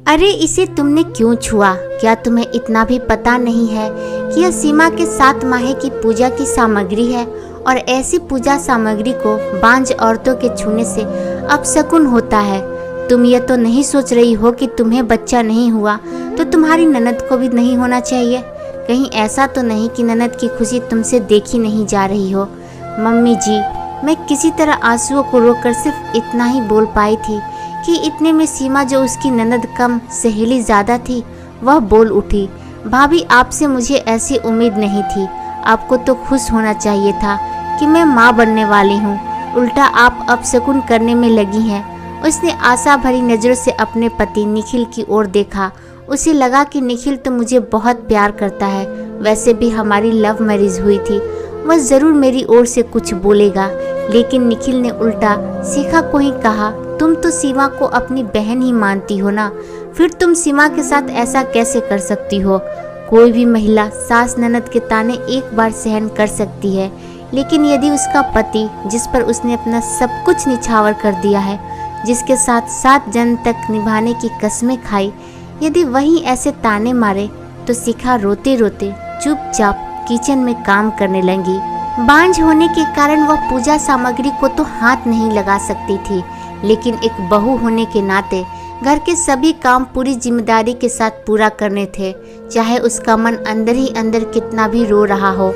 अरे इसे तुमने क्यों छुआ? क्या तुम्हें इतना भी पता नहीं है कि यह सीमा के 7 माह की पूजा की सामग्री है और ऐसी पूजा सामग्री को बांझ औरतों के छूने से अपशकुन होता है। तुम ये तो नहीं सोच रही हो कि तुम्हें बच्चा नहीं हुआ तो तुम्हारी ननद को भी नहीं होना चाहिए? कहीं ऐसा तो नहीं कि ननद की खुशी तुमसे देखी नहीं जा रही हो? मम्मी जी, मैं किसी तरह आंसुओं को रोककर सिर्फ इतना ही बोल पाई थी कि इतने में सीमा, जो उसकी ननद कम सहेली ज़्यादा थी, वह बोल उठी, भाभी आपसे मुझे ऐसी उम्मीद नहीं थी। आपको तो खुश होना चाहिए था कि मैं माँ बनने वाली हूँ, उल्टा आप अपशकुन करने में लगी हैं। उसने आशा भरी नज़रों से अपने पति निखिल की ओर देखा। उसे लगा कि निखिल तो मुझे बहुत प्यार करता है, वैसे भी हमारी लव मैरिज हुई थी, वह ज़रूर मेरी ओर से कुछ बोलेगा। लेकिन निखिल ने उल्टा शिखा को ही कहा, तुम तो सीमा को अपनी बहन ही मानती हो ना, फिर तुम सीमा के साथ ऐसा कैसे कर सकती हो? कोई भी महिला सास ननद के ताने एक बार सहन कर सकती है, लेकिन यदि उसका पति, जिस पर उसने अपना सब कुछ निछावर कर दिया है, जिसके साथ 7 जन्म तक निभाने की कसमें खाई, यदि वही ऐसे ताने मारे, तो शिखा रोते रोते चुपचाप किचन में काम करने लगी। बांझ होने के कारण वह पूजा सामग्री को तो हाथ नहीं लगा सकती थी, लेकिन एक बहू होने के नाते घर के सभी काम पूरी जिम्मेदारी के साथ पूरा करने थे। चाहे उसका मन अंदर ही अंदर कितना भी रो रहा हो,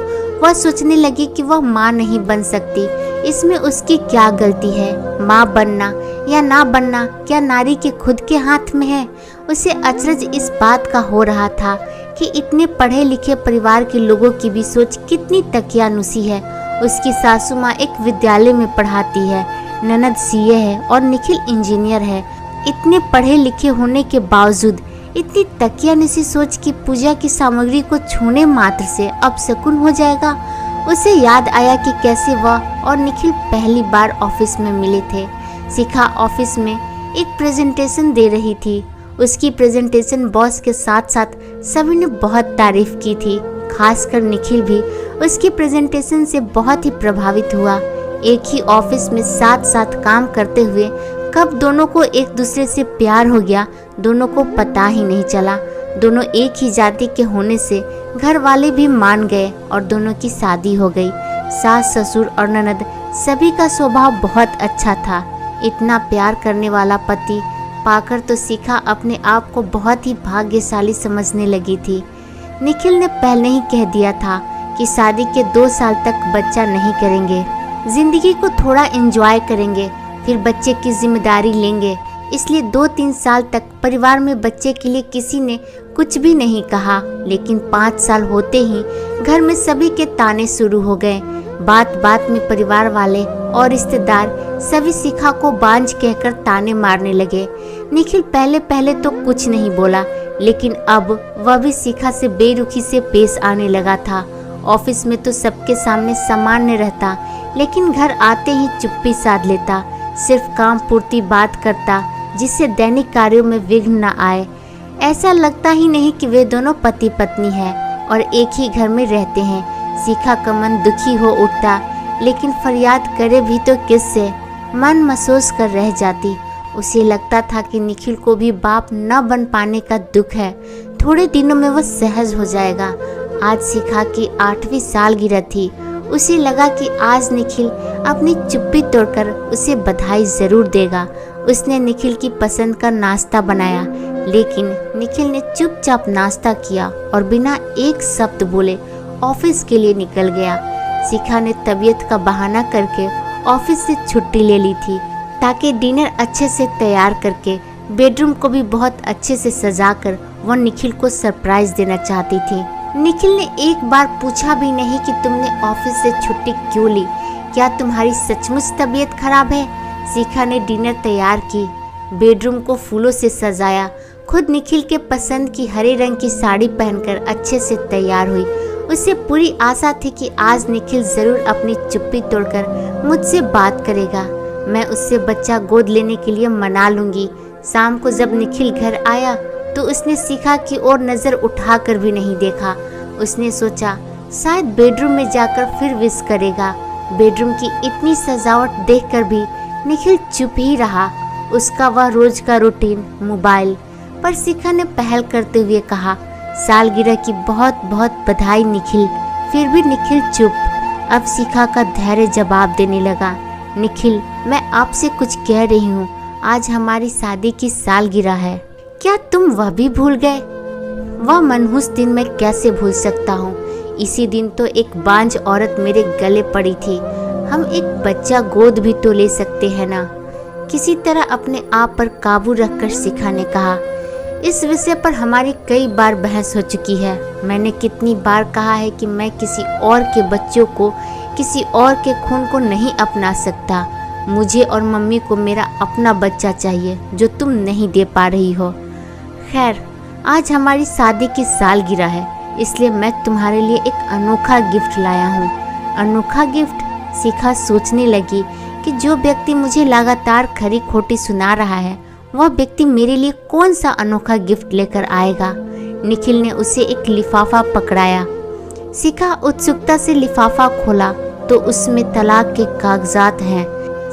वह सोचने लगी कि वह माँ नहीं बन सकती, इसमें उसकी क्या गलती है? माँ बनना या ना बनना क्या नारी के खुद के हाथ में है? उसे अचरज इस बात का हो रहा था कि इतने पढ़े लिखे परिवार के लोगों की भी सोच कितनी तकियानुसी है। उसकी सासू माँ एक विद्यालय में पढ़ाती है, ननद सीए है और निखिल इंजीनियर है। इतने पढ़े लिखे होने के बावजूद इतनी तकियानुसी सोच की पूजा की सामग्री को छूने मात्र से अपशकुन हो जाएगा। उसे याद आया कि कैसे वह और निखिल पहली बार ऑफिस में मिले थे। शिखा ऑफिस में एक प्रेजेंटेशन दे रही थी। उसकी प्रेजेंटेशन बॉस के साथ साथ सभी ने बहुत तारीफ की थी, खासकर निखिल भी उसकी प्रेजेंटेशन से बहुत ही प्रभावित हुआ। एक ही ऑफिस में साथ साथ काम करते हुए कब दोनों को एक दूसरे से प्यार हो गया, दोनों को पता ही नहीं चला। दोनों एक ही जाति के होने से घर वाले भी मान गए और दोनों की शादी हो गई। सास ससुर और ननद सभी का स्वभाव बहुत अच्छा था। इतना प्यार करने वाला पति पाकर तो शिखा अपने आप को बहुत ही भाग्यशाली समझने लगी थी। निखिल ने पहले ही कह दिया था कि शादी के 2 साल तक बच्चा नहीं करेंगे, जिंदगी को थोड़ा एंजॉय करेंगे, फिर बच्चे की जिम्मेदारी लेंगे। इसलिए 2-3 साल तक परिवार में बच्चे के लिए किसी ने कुछ भी नहीं कहा। लेकिन 5 साल होते ही घर में सभी के ताने शुरू हो गए। बात बात में परिवार वाले और रिश्तेदार सभी शिखा को बांझ कहकर ताने मारने लगे। निखिल पहले पहले तो कुछ नहीं बोला, लेकिन अब वह भी शिखा से बेरुखी से पेश आने लगा था। ऑफिस में तो सबके सामने सामान्य रहता, लेकिन घर आते ही चुप्पी साध लेता, सिर्फ काम पूर्ति बात करता, जिससे दैनिक कार्यों में विघ्न न आए। ऐसा लगता ही नहीं कि वे दोनों पति पत्नी हैं और एक ही घर में रहते हैं। शिखा का मन दुखी हो उठता, लेकिन फरियाद करे भी तो किससे? मन महसूस कर रह जाती। उसे लगता था कि निखिल को भी बाप न बन पाने का दुख है, थोड़े दिनों में वह सहज हो जाएगा। आज शिखा की 8वीं सालगिरह थी। उसे लगा कि आज निखिल अपनी चुप्पी तोड़कर उसे बधाई जरूर देगा। उसने निखिल की पसंद का नाश्ता बनाया, लेकिन निखिल ने चुपचाप नाश्ता किया और बिना एक शब्द बोले ऑफिस के लिए निकल गया। शिखा ने तबीयत का बहाना करके ऑफिस से छुट्टी ले ली थी, ताकि डिनर अच्छे से तैयार करके बेडरूम को भी बहुत अच्छे से सजाकर वह निखिल को सरप्राइज देना चाहती थी। निखिल ने एक बार पूछा भी नहीं कि तुमने ऑफिस से छुट्टी क्यों ली, क्या तुम्हारी सचमुच तबीयत खराब है? शिखा ने डिनर तैयार की, बेडरूम को फूलों से सजाया, खुद निखिल के पसंद की हरे रंग की साड़ी पहनकर अच्छे से तैयार हुई। उसे पूरी आशा थी कि आज निखिल जरूर अपनी चुप्पी तोड़कर मुझसे बात करेगा। मैं उससे बच्चा गोद लेने के लिए मना लूंगी। शाम को जब निखिल घर आया तो उसने शिखा की ओर नजर उठाकर भी नहीं देखा। उसने सोचा शायद बेडरूम में जाकर फिर विश करेगा। बेडरूम की इतनी सजावट देखकर भी निखिल चुप ही रहा। उसका वह रोज का रूटीन, मोबाइल, पर शिखा ने पहल करते हुए कहा, सालगिरह की बहुत बहुत बधाई निखिल। फिर भी निखिल चुप। अब शिखा का धैर्य जवाब देने लगा, निखिल मैं आपसे कुछ कह रही हूँ, आज हमारी शादी की सालगिरह है। क्या तुम वह भी भूल गए? वह मनहूस दिन मैं कैसे भूल सकता हूँ। इसी दिन तो एक बांझ औरत मेरे गले पड़ी थी। हम एक बच्चा गोद भी तो ले सकते हैं ना। किसी तरह अपने आप पर काबू रखकर शिखा ने कहा, इस विषय पर हमारी कई बार बहस हो चुकी है। मैंने कितनी बार कहा है कि मैं किसी और के बच्चों को, किसी और के खून को नहीं अपना सकता। मुझे और मम्मी को मेरा अपना बच्चा चाहिए जो तुम नहीं दे पा रही हो। खैर, आज हमारी शादी की सालगिरह है, इसलिए मैं तुम्हारे लिए एक अनोखा गिफ्ट लाया हूँ। अनोखा गिफ्ट? शिखा सोचने लगी कि जो व्यक्ति मुझे लगातार खरी खोटी सुना रहा है, वह व्यक्ति मेरे लिए कौन सा अनोखा गिफ्ट लेकर आएगा। निखिल ने उसे एक लिफाफा पकड़ाया। शिखा उत्सुकता से लिफाफा खोला तो उसमें तलाक के कागजात हैं।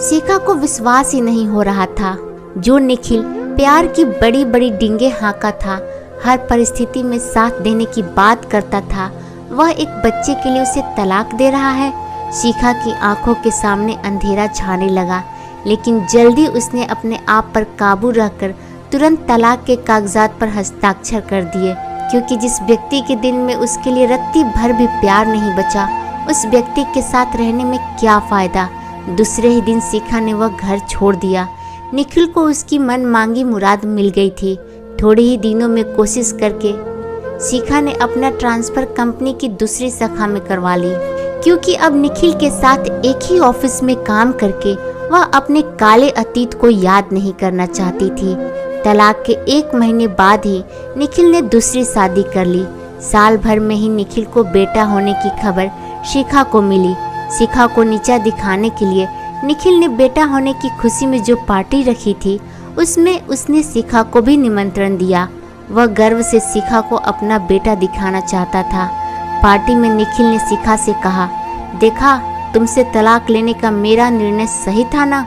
शिखा को विश्वास ही नहीं हो रहा था। जो निखिल प्यार की बड़ी बड़ी डींगे हाँका था, हर परिस्थिति में साथ देने की बात करता था, वह एक बच्चे के लिए उसे तलाक दे रहा है। शिखा की आंखों के सामने अंधेरा छाने लगा, लेकिन जल्दी उसने अपने आप पर काबू रखकर तुरंत तलाक के कागजात पर हस्ताक्षर कर दिए, क्योंकि जिस व्यक्ति के दिल में उसके लिए रत्ती भर भी प्यार नहीं बचा, उस व्यक्ति के साथ रहने में क्या फ़ायदा। दूसरे ही दिन शिखा ने वह घर छोड़ दिया। निखिल को उसकी मन मांगी मुराद मिल गई थी। थोड़े ही दिनों में कोशिश करके शिखा ने अपना ट्रांसफ़र कंपनी की दूसरी शाखा में करवा ली, क्योंकि अब निखिल के साथ एक ही ऑफिस में काम करके वह अपने काले अतीत को याद नहीं करना चाहती थी। तलाक के 1 महीने बाद ही निखिल ने दूसरी शादी कर ली। साल भर में ही निखिल को बेटा होने की खबर शिखा को मिली। शिखा को नीचा दिखाने के लिए निखिल ने बेटा होने की खुशी में जो पार्टी रखी थी, उसमें उसने शिखा को भी निमंत्रण दिया। वह गर्व से शिखा को अपना बेटा दिखाना चाहता था। पार्टी में निखिल ने शिखा से कहा, देखा, तुमसे तलाक लेने का मेरा निर्णय सही था ना।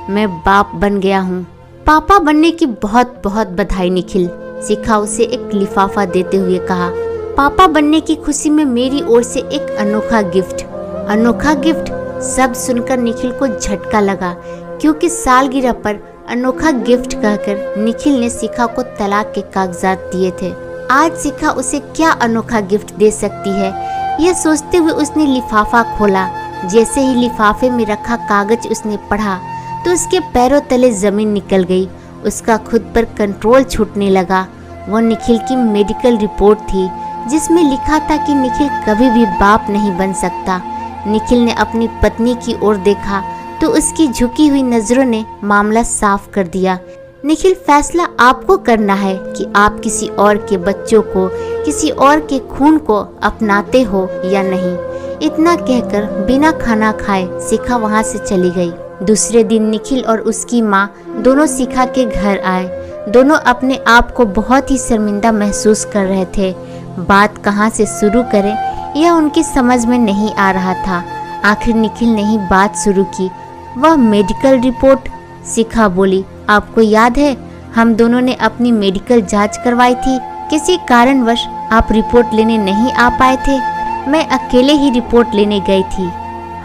मैं बाप बन गया हूँ। पापा बनने की बहुत बहुत बधाई निखिल। शिखा उसे एक लिफाफा देते हुए कहा, पापा बनने की खुशी में मेरी ओर से एक अनोखा गिफ्ट। अनोखा गिफ्ट? शब्द सुनकर निखिल को झटका लगा, क्योंकि सालगिरह पर अनोखा गिफ्ट कहकर निखिल ने शिखा को तलाक के कागजात दिए थे। आज शिखा उसे क्या अनोखा गिफ्ट दे सकती है, यह सोचते हुए उसने लिफाफा खोला। जैसे ही लिफाफे में रखा कागज उसने पढ़ा तो उसके पैरों तले जमीन निकल गई। उसका खुद पर कंट्रोल छूटने लगा। वह निखिल की मेडिकल रिपोर्ट थी, जिसमें लिखा था कि निखिल कभी भी बाप नहीं बन सकता। निखिल ने अपनी पत्नी की ओर देखा तो उसकी झुकी हुई नजरों ने मामला साफ कर दिया। निखिल, फैसला आपको करना है कि आप किसी और के बच्चों को, किसी और के खून को अपनाते हो या नहीं। इतना कहकर बिना खाना खाए शिखा वहां से चली गई। दूसरे दिन निखिल और उसकी माँ दोनों शिखा के घर आए। दोनों अपने आप को बहुत ही शर्मिंदा महसूस कर रहे थे। बात कहाँ से शुरू करें यह उनकी समझ में नहीं आ रहा था। आखिर निखिल ने ही बात शुरू की, वह मेडिकल रिपोर्ट। शिखा बोली, आपको याद है हम दोनों ने अपनी मेडिकल जांच करवाई थी, किसी कारणवश आप रिपोर्ट लेने नहीं आ पाए थे। मैं अकेले ही रिपोर्ट लेने गई थी।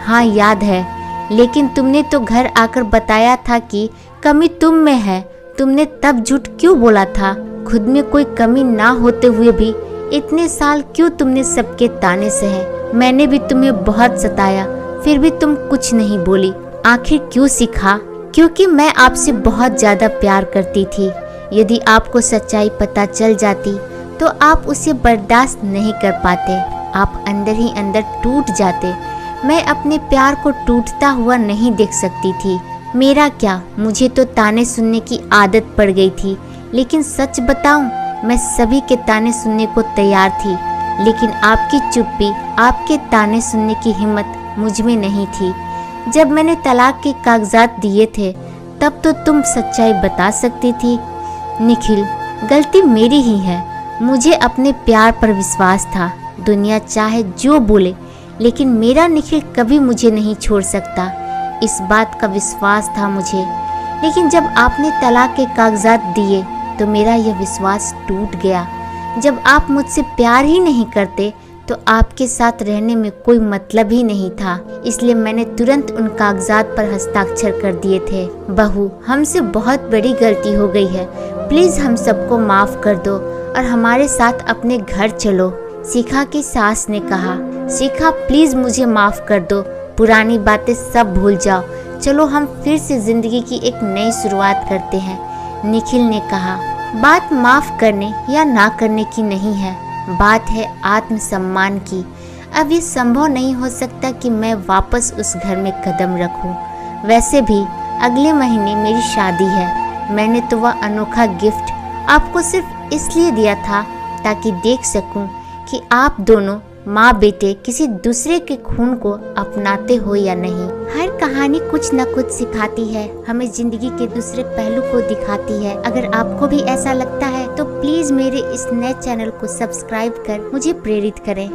हाँ याद है, लेकिन तुमने तो घर आकर बताया था कि कमी तुम में है। तुमने तब झूठ क्यों बोला था? खुद में कोई कमी ना होते हुए भी इतने साल क्यों तुमने सबके ताने सहे? मैंने भी तुम्हें बहुत सताया, फिर भी तुम कुछ नहीं बोली। आखिर क्यों शिखा? क्योंकि मैं आपसे बहुत ज्यादा प्यार करती थी। यदि आपको सच्चाई पता चल जाती तो आप उसे बर्दाश्त नहीं कर पाते। आप अंदर ही अंदर टूट जाते। मैं अपने प्यार को टूटता हुआ नहीं देख सकती थी। मेरा क्या, मुझे तो ताने सुनने की आदत पड़ गई थी। लेकिन सच बताऊं, मैं सभी के ताने सुनने को तैयार थी, लेकिन आपकी चुप्पी, आपके ताने सुनने की हिम्मत मुझ में नहीं थी। जब मैंने तलाक के कागजात दिए थे तब तो तुम सच्चाई बता सकती थी। निखिल, गलती मेरी ही है। मुझे अपने प्यार पर विश्वास था। दुनिया चाहे जो बोले, लेकिन मेरा निखिल कभी मुझे नहीं छोड़ सकता। इस बात का विश्वास था मुझे। लेकिन जब आपने तलाक के कागजात दिए तो मेरा यह विश्वास टूट गया। जब आप मुझसे प्यार ही नहीं करते तो आपके साथ रहने में कोई मतलब ही नहीं था, इसलिए मैंने तुरंत उन कागजात पर हस्ताक्षर कर दिए थे। बहू, हमसे बहुत बड़ी गलती हो गई है, प्लीज हम सबको माफ कर दो और हमारे साथ अपने घर चलो। शिखा की सास ने कहा, शिखा प्लीज मुझे माफ कर दो, पुरानी बातें सब भूल जाओ, चलो हम फिर से जिंदगी की एक नई शुरुआत करते हैं। निखिल ने कहा, बात माफ करने या ना करने की नहीं है, बात है आत्मसम्मान की। अब ये संभव नहीं हो सकता कि मैं वापस उस घर में कदम रखूं। वैसे भी अगले महीने मेरी शादी है। मैंने तो वह अनोखा गिफ्ट आपको सिर्फ इसलिए दिया था ताकि देख सकूं कि आप दोनों माँ बेटे किसी दूसरे के खून को अपनाते हो या नहीं। हर कहानी कुछ न कुछ सिखाती है, हमें जिंदगी के दूसरे पहलू को दिखाती है। अगर आपको भी ऐसा लगता है तो प्लीज मेरे इस नए चैनल को सब्सक्राइब कर मुझे प्रेरित करें।